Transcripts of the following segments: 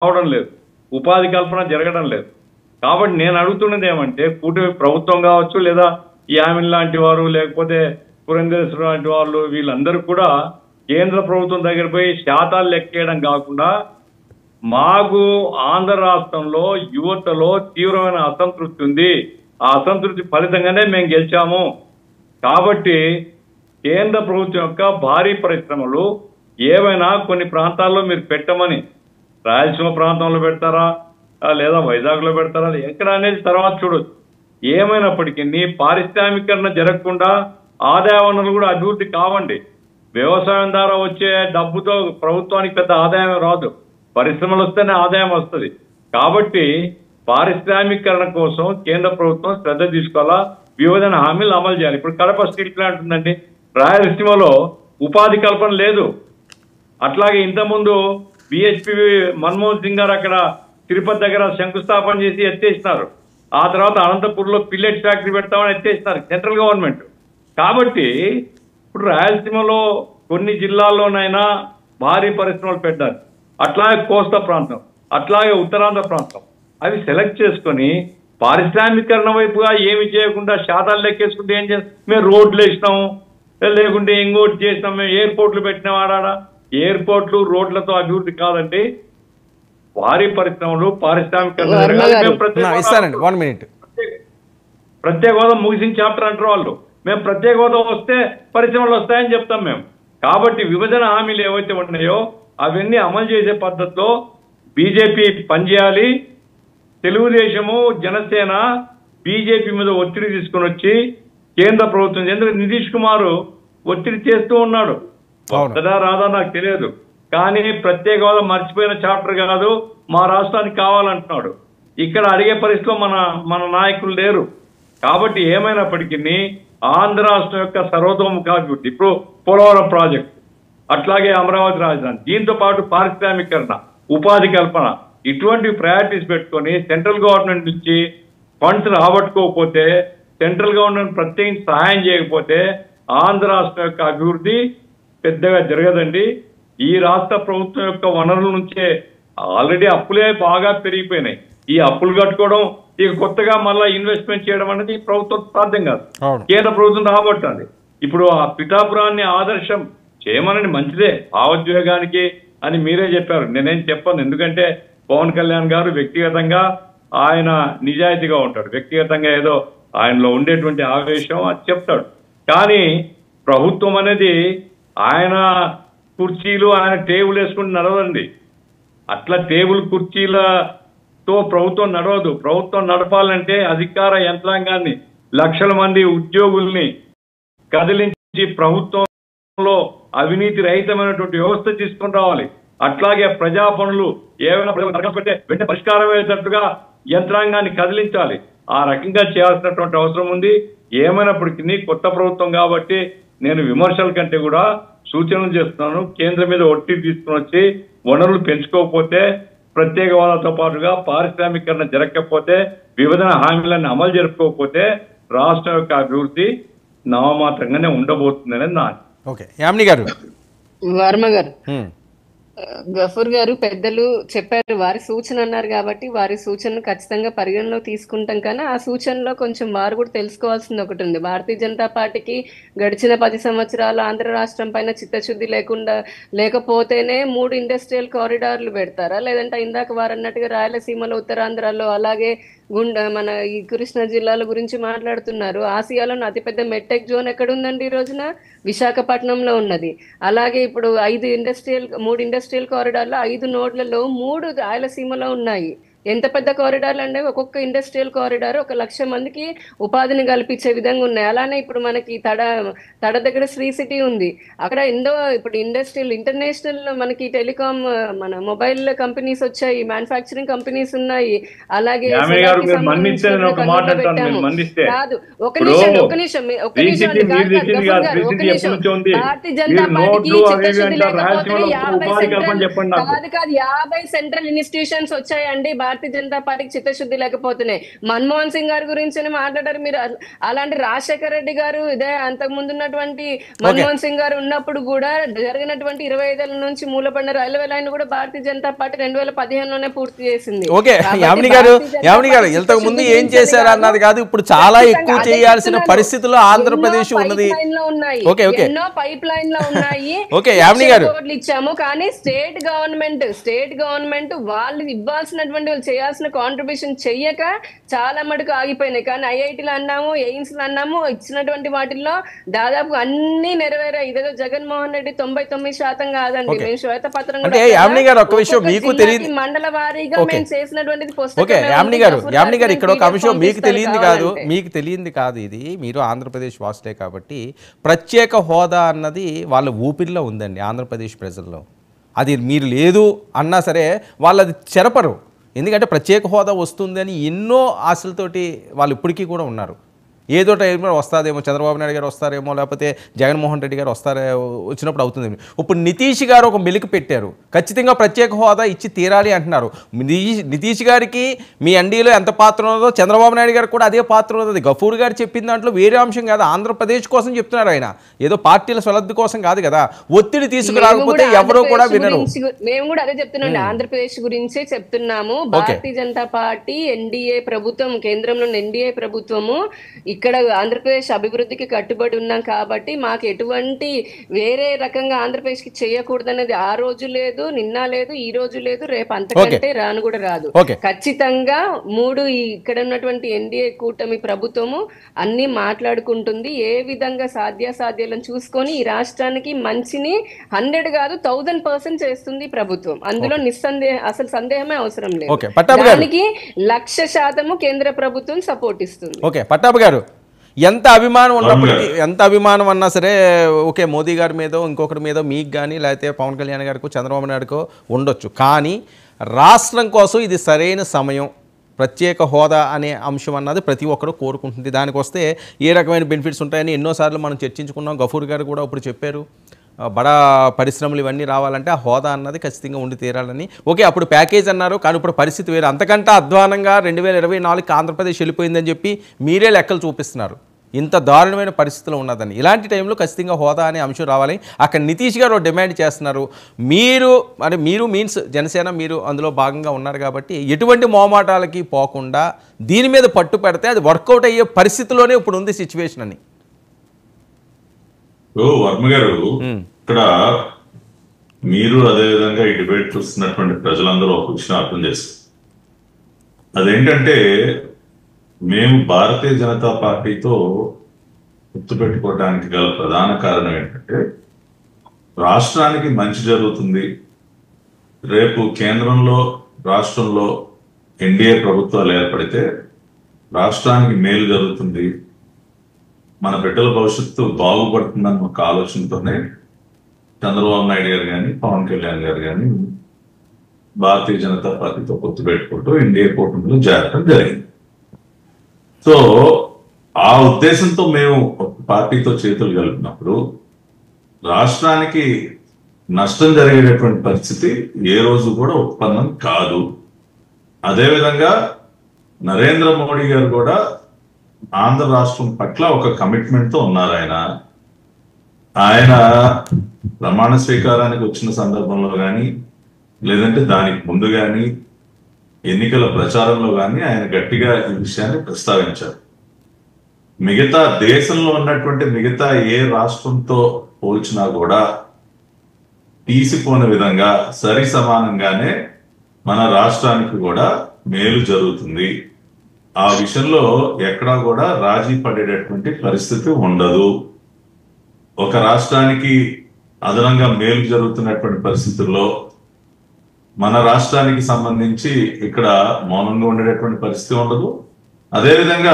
రావడం లేదు, ఉపాధి కల్పన జరగడం లేదు. కాబట్టి నేను అడుగుతున్నది ఏమంటే, కూటమి ప్రభుత్వం కావచ్చు, లేదా యామిన్ లాంటి వారు, లేకపోతే పురంధేశ్వర లాంటి వాళ్ళు, వీళ్ళందరూ కూడా కేంద్ర ప్రభుత్వం దగ్గర పోయి శాతాలు లెక్కేయడం కాకుండా, మాకు ఆంధ్ర రాష్ట్రంలో యువతలో తీవ్రమైన అసంతృప్తి ఉంది, ఆ అసంతృప్తి ఫలితంగానే మేము గెలిచాము. కాబట్టి కేంద్ర ప్రభుత్వం యొక్క భారీ పరిశ్రమలు ఏవైనా కొన్ని ప్రాంతాల్లో మీరు పెట్టమని, రాయలసీమ ప్రాంతంలో పెడతారా లేదా వైజాగ్లో పెడతారా ఎక్కడ అనేది తర్వాత చూడొచ్చు. ఏమైనప్పటికీ పారిశ్రామికరణ జరగకుండా ఆదాయ వనరులు కూడా అభివృద్ధి కావండి. వ్యవసాయం ద్వారా వచ్చే డబ్బుతో ప్రభుత్వానికి పెద్ద ఆదాయం రాదు, పరిశ్రమలు వస్తేనే ఆదాయం వస్తుంది. కాబట్టి పారిశ్రామికరణ కోసం కేంద్ర ప్రభుత్వం శ్రద్ధ తీసుకోవాలా, విభజన హామీలు అమలు చేయాలి. ఇప్పుడు కడప స్టీల్ ప్లాంట్ ఉందండి, రాయలసీమలో ఉపాధి కల్పన లేదు. అట్లాగే ఇంతకుముందు బిహెచ్పి మన్మోహన్ సింగ్ గారు అక్కడ తిరుపతి దగ్గర శంకుస్థాపన చేసి ఎత్తేసినారు. ఆ తర్వాత అనంతపూర్లో పిల్లెట్ ఫ్యాక్టరీ పెడతామని ఎత్తేసినారు సెంట్రల్ గవర్నమెంట్. కాబట్టి ఇప్పుడు రాయలసీమలో కొన్ని జిల్లాల్లోనైనా భారీ పరిశ్రమలు పెట్టారు. అట్లాగే కోస్తా ప్రాంతం, అట్లాగే ఉత్తరాంధ్ర ప్రాంతం, అవి సెలెక్ట్ చేసుకొని పారిశ్రామికరణ వైపుగా ఏమి చేయకుండా శాతాలు లెక్కేసుకుంటే ఏం చేస్తాం? మేము రోడ్లు వేసినాము, లేకుంటే ఇంకోటి చేసినాం, మేము ఎయిర్పోర్ట్లు పెట్టినాం. ఆడాడ ఎయిర్పోర్ట్లు రోడ్లతో అభివృద్ధి కాదండి, భారీ పరిశ్రమలు పారిశ్రామికరణ. ప్రత్యేక హోదా ముగిసిన చాప్టర్ అంటారు వాళ్ళు. మేము ప్రత్యేక హోదా వస్తే పరిశ్రమలు వస్తాయని చెప్తాం మేము. కాబట్టి విభజన హామీలు ఏవైతే ఉన్నాయో అవన్నీ అమలు చేసే పద్ధతిలో బీజేపీ పనిచేయాలి. తెలుగుదేశము, జనసేన బీజేపీ మీద ఒత్తిడి తీసుకొని వచ్చి కేంద్ర ప్రభుత్వం, ఎందుకంటే నితీష్ కుమార్ ఒత్తిడి చేస్తూ ఉన్నాడు, వస్తుందా రాదా నాకు తెలియదు, కానీ ప్రత్యేక హోదా మర్చిపోయిన చాప్టర్ కాదు, మా రాష్ట్రానికి కావాలంటున్నాడు. ఇక్కడ అడిగే పరిస్థితిలో మన నాయకులు లేరు. కాబట్టి ఏమైనప్పటికీ ఆంధ్ర రాష్ట్రం యొక్క సర్వతోముఖాభివృద్ధి, ఇప్పుడు పోలవరం ప్రాజెక్టు, అట్లాగే అమరావతి రాజధాని, దీంతో పాటు పారిశ్రామికరణ, ఉపాధి కల్పన, ఇటువంటి ప్రయారిటీస్ పెట్టుకొని సెంట్రల్ గవర్నమెంట్ నుంచి ఫండ్స్ రాబట్టుకోకపోతే, సెంట్రల్ గవర్నమెంట్ ప్రత్యేకించి సహాయం చేయకపోతే ఆంధ్ర రాష్ట్రం యొక్క అభివృద్ధి పెద్దగా జరగదండి. ఈ రాష్ట్ర ప్రభుత్వం యొక్క వనరుల నుంచే ఆల్రెడీ అప్పులే బాగా పెరిగిపోయినాయి. ఈ అప్పులు కట్టుకోవడం, ఇక కొత్తగా మళ్ళీ ఇన్వెస్ట్మెంట్ చేయడం అనేది ప్రభుత్వం సాధ్యం కాదు, కేంద్ర ప్రభుత్వం రాబట్టాలి. ఇప్పుడు ఆ పిఠాపురాన్ని ఆదర్శం చేయమనండి, మంచిదే భావోద్వేగానికి అని మీరే చెప్పారు, నేనేం చెప్పను. ఎందుకంటే పవన్ కళ్యాణ్ గారు వ్యక్తిగతంగా ఆయన నిజాయితీగా ఉంటాడు, వ్యక్తిగతంగా ఏదో ఆయనలో ఉండేటువంటి ఆవేశం అది చెప్తాడు. కానీ ప్రభుత్వం అనేది ఆయన కుర్చీలు, ఆయన టేబుల్ వేసుకుని నడవదండి. అట్లా టేబుల్ కుర్చీలతో ప్రభుత్వం నడవదు. ప్రభుత్వం నడపాలంటే అధికార యంత్రాంగాన్ని, లక్షల మంది ఉద్యోగుల్ని కదిలించి ప్రభుత్వంలో అవినీతి రహితమైనటువంటి వ్యవస్థ తీసుకొని రావాలి. అట్లాగే ప్రజా పనులు ఏమైనా పెట్టే వెంటనే పరిష్కారం అయ్యేటట్టుగా యంత్రాంగాన్ని కదిలించాలి. ఆ రకంగా చేయాల్సినటువంటి అవసరం ఉంది. ఏమైనప్పటికీ కొత్త ప్రభుత్వం కాబట్టి నేను విమర్శల కంటే కూడా సూచనలు చేస్తున్నాను. కేంద్రం మీద ఒత్తిడి తీసుకుని వచ్చి వనరులు పెంచుకోకపోతే, ప్రత్యేక హోదాతో పాటుగా పారిశ్రామికరణ జరగకపోతే, విభజన హామీలను అమలు జరుపుకోకపోతే రాష్ట్రం యొక్క అభివృద్ధి నామమాత్రంగానే ఉండబోతుంది అనేది నా. ఓకే, యామిని గారు. వర్మ గారు, గఫూర్ గారు పెద్దలు చెప్పారు, వారి సూచన అన్నారు కాబట్టి వారి సూచనను ఖచ్చితంగా పరిగణలో తీసుకుంటాం. కానీ ఆ సూచనలో కొంచెం వారు కూడా తెలుసుకోవాల్సింది ఒకటి ఉంది. భారతీయ జనతా పార్టీకి గడిచిన 10 సంవత్సరాలు ఆంధ్ర రాష్ట్రం పైన చిత్తశుద్ధి లేకపోతేనే 3 ఇండస్ట్రియల్ కారిడార్లు పెడతారా? లేదంటే ఇందాక వారు అన్నట్టుగా రాయలసీమలో, ఉత్తరాంధ్రలో, అలాగే మన ఈ కృష్ణా జిల్లాల గురించి మాట్లాడుతున్నారు. ఆసియాలోని అతిపెద్ద మెట్టెక్ జోన్ ఎక్కడుందండి ఈ రోజున? విశాఖపట్నంలో ఉన్నది. అలాగే ఇప్పుడు 3 ఇండస్ట్రియల్ కారిడార్లు 5 నోడ్లలో 3 రాయలసీమలో ఉన్నాయి. ఎంత పెద్ద కారిడార్లు అంటే ఒక్కొక్క ఇండస్ట్రియల్ కారిడార్ 1,00,000 మందికి ఉపాధిని కల్పించే విధంగా ఉన్నాయి. అలానే ఇప్పుడు మనకి తడ దగ్గర శ్రీ సిటీ ఉంది, అక్కడ ఇప్పుడు ఇంటర్నేషనల్ మనకి టెలికాం, మన మొబైల్ కంపెనీస్ వచ్చాయి, మ్యానుఫ్యాక్చరింగ్ కంపెనీస్ ఉన్నాయి. అలాగే భారతీయ జనతా పార్టీకి చిత్తశుద్ధి లేకపోతే 50 సెంట్రల్ ఇన్స్టిట్యూషన్స్ వచ్చాయండి. భారతీయ జనతా పార్టీకి చిత్తశుద్ధి లేకపోతున్నాయి. మన్మోహన్ సింగ్ గారి గురించి మాట్లాడారు మీరు. అలాంటి రాజశేఖర రెడ్డి గారు ఇదే అంతకు ముందు ఉన్నటువంటి మన్మోహన్ సింగ్ గారు ఉన్నప్పుడు కూడా జరిగినటువంటి 25 ఏళ్ల నుంచి మూలపడిన రైల్వే లైన్ కూడా భారతీయ జనతా పార్టీ 2015లోనే పూర్తి చేసింది. ఓకే యామిని గారు ఇంతకు ముందు ఏం చేశారు అన్నది కాదు, ఇప్పుడు చాలా ఎక్కువ చేయాల్సిన పరిస్థితుల్లో ఆంధ్రప్రదేశ్ ఉన్నది. ఎన్నో పైప్ లైన్ లో ఉన్నాయి. ఓకే యామిని గారు ఇచ్చాము, కానీ స్టేట్ గవర్నమెంట్ వాళ్ళు ఇవ్వాల్సినటువంటి వాళ్ళు చేయాల్సిన కాంట్రిబ్యూషన్ చెయ్యక చాలా మటుకు ఆగిపోయినాయి. కానీ ఐఐటీలు అన్నాము, ఎయిమ్స్ అన్నాము, ఇచ్చినటువంటి వాటిల్లో దాదాపు అన్ని నెరవేరాయి. ఇదేదో జగన్మోహన్ రెడ్డి 99% కాదండి. మేము శ్వేతపత్రం మండల వారీగా మేము చేసినటువంటిది. ఓకే యామిని గారు ఇక్కడ ఒక అంశం మీకు తెలియంది కాదు, ఇది మీరు ఆంధ్రప్రదేశ్ వాసులే కాబట్టి ప్రత్యేక హోదా అన్నది వాళ్ళ ఊపిరిలో ఉందండి ఆంధ్రప్రదేశ్ ప్రజల్లో. అది మీరు లేదు అన్నా సరే వాళ్ళు అది చెరపరు, ఎందుకంటే ప్రత్యేక హోదా వస్తుందని ఎన్నో ఆశలతోటి వాళ్ళు ఇప్పటికీ కూడా ఉన్నారు. ఏదో టైంలో వస్తాదేమో, చంద్రబాబు నాయుడు గారు వస్తారేమో, లేకపోతే జగన్మోహన్ రెడ్డి గారు వచ్చినప్పుడు అవుతుంది. ఇప్పుడు నితీష్ గారు ఒక మెలికి పెట్టారు, ఖచ్చితంగా ప్రత్యేక హోదా ఇచ్చి తీరాలి అంటున్నారు. నితీష్ గారికి మీ ఎన్డీలో ఎంత పాత్ర ఉన్నదో చంద్రబాబు నాయుడు గారికి కూడా అదే పాత్ర ఉన్నది. గఫూర్ గారు చెప్పిన దాంట్లో వేరే అంశం కాదు, ఆంధ్రప్రదేశ్ కోసం చెప్తున్నారు ఆయన, ఏదో పార్టీల స్వలబ్ధి కోసం కాదు కదా. ఒత్తిడి తీసుకురాకపోతే ఎవరో కూడా వినరు. మేము కూడా అదే చెప్తున్నాం, ఆంధ్రప్రదేశ్ గురించే చెప్తున్నాము. భారతీయ జనతా పార్టీ ఎన్డీఏ ప్రభుత్వం, కేంద్రంలో ఎన్డీఏ ప్రభుత్వము ఇక్కడ ఆంధ్రప్రదేశ్ అభివృద్ధికి కట్టుబడి ఉన్నాం కాబట్టి మాకు ఎటువంటి వేరే రకంగా ఆంధ్రప్రదేశ్ కి చేయకూడదనేది ఆ రోజు లేదు, నిన్న లేదు, ఈ రోజు లేదు, రేపు అంతకంటే రాను కూడా రాదు. ఖచ్చితంగా ఇక్కడ ఉన్నటువంటి ఎన్డీఏ కూటమి ప్రభుత్వము అన్ని మాట్లాడుకుంటుంది. ఏ విధంగా సాధ్యాసాధ్యాలను చూసుకొని ఈ రాష్ట్రానికి మంచిని 100 కాదు 1000% చేస్తుంది ప్రభుత్వం. అందులో అసలు సందేహమే అవసరం లేదు. దానికి 100% కేంద్ర ప్రభుత్వం సపోర్ట్ ఇస్తుంది. ఓకే పట్టాభి గారు, ఎంత అభిమానం ఉన్నప్పటికీ, ఎంత అభిమానం అన్నా సరే, ఓకే మోదీ గారి మీదో ఇంకొకరి మీదో మీకు కానీ లేకపోతే పవన్ కళ్యాణ్ గారికో చంద్రబాబు నాయుడుకో ఉండొచ్చు, కానీ రాష్ట్రం కోసం ఇది సరైన సమయం. ప్రత్యేక హోదా అనే అంశం అన్నది ప్రతి ఒక్కరు కోరుకుంటుంది. దానికి వస్తే ఏ రకమైన బెనిఫిట్స్ ఉంటాయని ఎన్నోసార్లు మనం చర్చించుకున్నాం. గఫూర్ గారు కూడా ఇప్పుడు చెప్పారు, బడా పరిశ్రమలు ఇవన్నీ రావాలంటే ఆ హోదా అన్నది ఖచ్చితంగా ఉండి తీరాలని. ఓకే అప్పుడు ప్యాకేజ్ అన్నారు, కానీ ఇప్పుడు పరిస్థితి వేరు. అంతకంటే అధ్వానంగా 2024కి ఆంధ్రప్రదేశ్ వెళ్ళిపోయిందని చెప్పి మీరే లెక్కలు చూపిస్తున్నారు. ఇంత దారుణమైన పరిస్థితులు ఉన్నదని. ఇలాంటి టైంలో ఖచ్చితంగా హోదా అనే అంశం రావాలి. అక్కడ నితీష్ గారు డిమాండ్ చేస్తున్నారు. మీరు మీన్స్ జనసేన, మీరు అందులో భాగంగా ఉన్నారు కాబట్టి ఎటువంటి మోమాటాలకి పోకుండా దీని మీద పట్టు పెడితే అది వర్కౌట్ అయ్యే పరిస్థితిలోనే ఇప్పుడు ఉంది సిచ్యువేషన్ అని. వర్మ గారు, ఇక్కడ మీరు అదేవిధంగా ఈ డిబేట్ చూస్తున్నటువంటి ప్రజలందరూ ఒక విషయం అర్థం చేస్తారు. అదేంటంటే మేము భారతీయ జనతా పార్టీతో గుర్తుపెట్టుకోవడానికి గల ప్రధాన కారణం ఏంటంటే రాష్ట్రానికి మంచి జరుగుతుంది, రేపు కేంద్రంలో రాష్ట్రంలో ఎన్డీఏ ప్రభుత్వాలు ఏర్పడితే రాష్ట్రానికి మేలు జరుగుతుంది, మన బిడ్డల భవిష్యత్తు బాగుపడుతుందన్న ఒక ఆలోచనతోనే చంద్రబాబు నాయుడు గారు కానీ పవన్ కళ్యాణ్ గారు కానీ భారతీయ జనతా పార్టీతో పొత్తు పెట్టుకుంటూ ఎన్డీఏ కూటమిలో చేరడం జరిగింది. సో ఆ ఉద్దేశంతో మేము ఒక పార్టీతో చేతులు కలిపినప్పుడు రాష్ట్రానికి నష్టం జరిగేటటువంటి పరిస్థితి ఏ రోజు కూడా ఉత్పన్నం కాదు. అదేవిధంగా నరేంద్ర మోడీ గారు కూడా ఆంధ్ర రాష్ట్రం పట్ల ఒక కమిట్మెంట్ తో ఉన్నారు. ఆయన ప్రమాణ స్వీకారానికి వచ్చిన సందర్భంలో కానీ లేదంటే దానికి ముందు కానీ ఎన్నికల ప్రచారంలో కానీ ఆయన గట్టిగా ఈ విషయాన్ని ప్రస్తావించారు. మిగతా దేశంలో ఉన్నటువంటి మిగతా ఏ రాష్ట్రంతో పోల్చినా కూడా తీసిపోని విధంగా సరి సమానంగానే మన రాష్ట్రానికి కూడా మేలు జరుగుతుంది. ఆ విషయంలో ఎక్కడా కూడా రాజీ పడేటటువంటి పరిస్థితి ఉండదు. ఒక రాష్ట్రానికి అదనంగా మేలు జరుగుతున్నటువంటి పరిస్థితుల్లో మన రాష్ట్రానికి సంబంధించి ఇక్కడ మౌనంగా ఉండేటటువంటి పరిస్థితి ఉండదు. అదేవిధంగా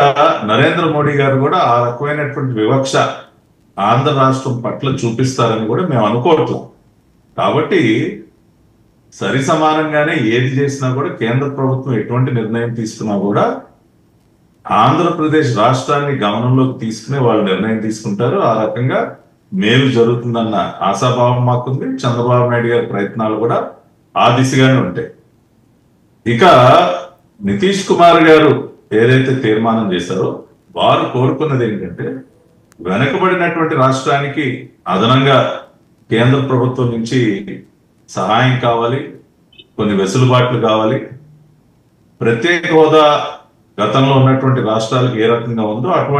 నరేంద్ర మోడీ గారు కూడా ఆ రకమైనటువంటి వివక్ష ఆంధ్ర రాష్ట్రం పట్ల చూపిస్తారని కూడా మేము అనుకోవట్లేదు. కాబట్టి సరి సమానంగానే ఏది చేసినా కూడా కేంద్ర ప్రభుత్వం ఎటువంటి నిర్ణయం తీసుకున్నా కూడా ఆంధ్రప్రదేశ్ రాష్ట్రాన్ని గమనంలోకి తీసుకునే వాళ్ళు నిర్ణయం తీసుకుంటారు. ఆ రకంగా మేలు జరుగుతుందన్న ఆశాభావం మాకుంది. చంద్రబాబు నాయుడు గారి ప్రయత్నాలు కూడా ఆ దిశగానే ఉంటాయి. ఇక నితీష్ కుమార్ గారు ఏదైతే తీర్మానం చేశారో వారు కోరుకున్నది ఏంటంటే వెనకబడినటువంటి రాష్ట్రానికి అదనంగా కేంద్ర ప్రభుత్వం నుంచి సహాయం కావాలి, కొన్ని వెసులుబాట్లు కావాలి. ప్రత్యేక హోదా గతంలో ఉన్నటువంటి రాష్ట్రాలకు ఏ రకంగా ఉందో అటువంటి